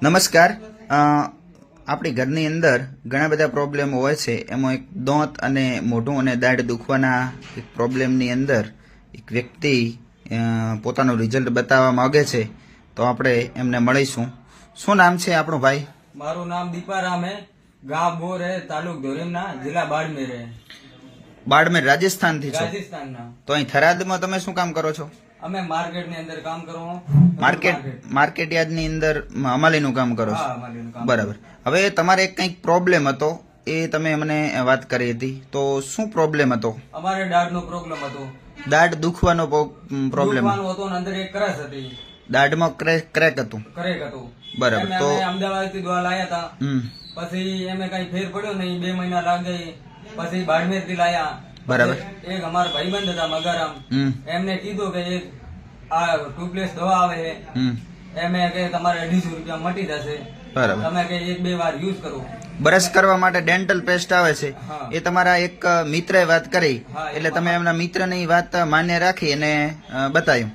નમસ્કાર. આપણી ઘરની અંદર ઘણા બધા પ્રોબ્લેમ હોય છે. એમાં એક દાંત અને મોઢું અને દાઢ દુખવાના એક પ્રોબ્લેમની અંદર એક વ્યક્તિ પોતાનું રિઝલ્ટ બતાવવા માંગે છે, તો આપણે એમને મળીશું. શું નામ છે આપણું ભાઈ? મારું નામ દીપારામ હે, ગાંવ બોર હે, તાલુક ધોરીમના, જિલ્લા બાડમેર હે. બાડમેર રાજસ્થાનથી છો? રાજસ્થાનના. તો અહીં થરાદમાં તમે શું કામ કરો છો? અમે માર્કેટની અંદર કામ કરો. માર્કેટ યાર્ડની અંદર અમાલીનું કામ કરો છો? હા, અમાલીનું કામ. બરાબર. હવે તમારે કંઈક પ્રોબ્લેમ હતો, એ તમે મને વાત કરી હતી, તો શું પ્રોબ્લેમ હતો? અમારે દાઢનો પ્રોબ્લેમ હતો. દાઢ દુખવાનો પ્રોબ્લેમ હતો ને અંદર એક કરસ હતી. દાઢમાં ક્રેક હતું? કરેક હતું. બરાબર. તો અમદાવાદ થી દવા લાયા હતા. પછી એમે કઈ ફેર પડ્યો નહીં, 2 મહિના લાગી. પછી બાડમેર થી લાયા. બરાબર. એક અમારા ભાઈબંધ હતા મગારામ, એમને કીધું કે એક આ ટુપ્લેસ દવા આવે છે, એમે કે તમારે 250 રૂપિયા મટી જશે. બરાબર. તમે કે 1-2 વાર યુઝ કરો. બ્રશ કરવા માટે ડેન્ટલ પેસ્ટ આવે છે, એ તમારા એક મિત્રે વાત કરી, એટલે તમે એમના મિત્રની વાત માન્ય રાખી અને બતાવ્યું,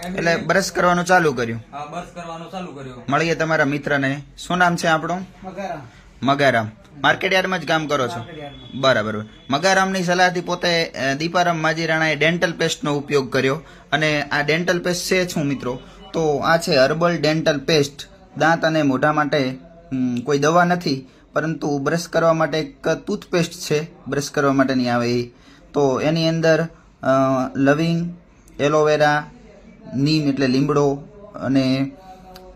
એટલે બ્રશ કરવાનું ચાલુ કર્યું. હા, બ્રશ કરવાનું ચાલુ કર્યું. મળીએ તમારા મિત્રને. શું નામ છે આપણું? મગારામ. માર્કેટ યાર્ડમાં જ કામ કરો છો? બરાબર. મગારામની સલાહથી પોતે દીપારામ માજીરાણાએ ડેન્ટલ પેસ્ટનો ઉપયોગ કર્યો. અને આ ડેન્ટલ પેસ્ટ છે શું મિત્રો? તો આ છે હર્બલ ડેન્ટલ પેસ્ટ. દાંત અને મોઢા માટે કોઈ દવા નથી, પરંતુ બ્રશ કરવા માટે એક ટૂથપેસ્ટ છે, બ્રશ કરવા માટેની આવે એ. તો એની અંદર લવિંગ, એલોવેરા, નીમ એટલે લીમડો અને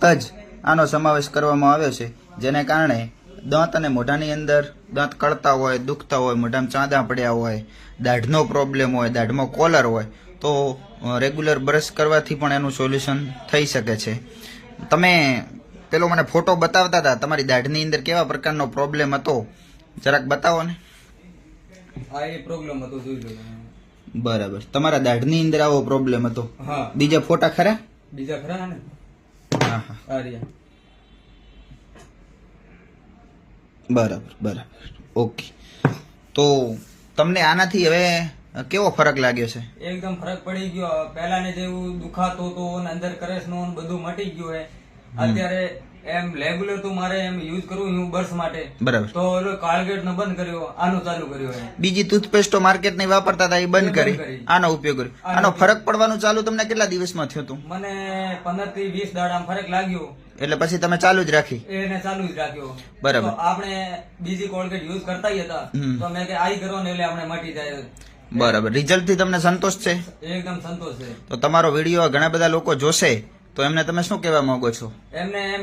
તજ આનો સમાવેશ કરવામાં આવ્યો છે, જેને કારણે દાંત અને મોઢાની અંદર દાંત કળતા હોય, દુખતા હોય, મોઢામાં ચાંદા પડ્યા હોય, દાઢનો પ્રોબ્લેમ હોય, દાઢમાં કોલર હોય, તો રેગ્યુલર બ્રશ કરવાથી પણ એનું સોલ્યુશન થઈ શકે છે. તમે પેલો મને ફોટો બતાવતા હતા, તમારી દાઢની અંદર કેવા પ્રકારનો પ્રોબ્લેમ હતો, જરાક બતાવો ને. હા, એ પ્રોબ્લેમ હતો, જોઈ લો. બરાબર. તમારા દાઢની અંદર આવો પ્રોબ્લેમ હતો? હા. બીજા ફોટા ખરા? બીજા ખરા ને? હા હા. આર્યા. બરાબર બરાબર. ઓકે. તો તમને આનાથી હવે કેવો ફરક લાગ્યો છે? એકદમ ફરક પડી ગયો. પહેલાને જેવું દુખાતો હતો ને અંદર કરસનો બધું મટી ગયું હે. અત્યારે એમ રેગ્યુલર તો મારે એમ યુઝ કરવું હું બ્રશ માટે. બરાબર. તો ઓલો કોલગેટ નો બંધ કર્યો, આનો ચાલુ કર્યો હે. બીજી ટૂથપેસ્ટો માર્કેટની વાપરતા હતા એ બંધ કરી, આનો ઉપયોગ કર્યો. આનો ફરક પડવાનું ચાલુ તમને કેટલા દિવસમાં થયું હતું? મને 15 થી 20 દાડામાં ફરક લાગ્યો. એટલે પછી તમે ચાલુ જ રાખી? એને ચાલુ જ રાખ્યો. બરાબર. તો આપણે બીજી કોલગેટ યુઝ કરતા હતા, તો મેં કે આઈ કરો ને એટલે આપણે મટી જાય. બરાબર. રિઝલ્ટ થી તમને સંતોષ છે? એકદમ સંતોષ છે. તો તમારો વિડીયો ઘણા બધા લોકો જોશે, તો એમને તમે શું કહેવા માંગો છો? એમને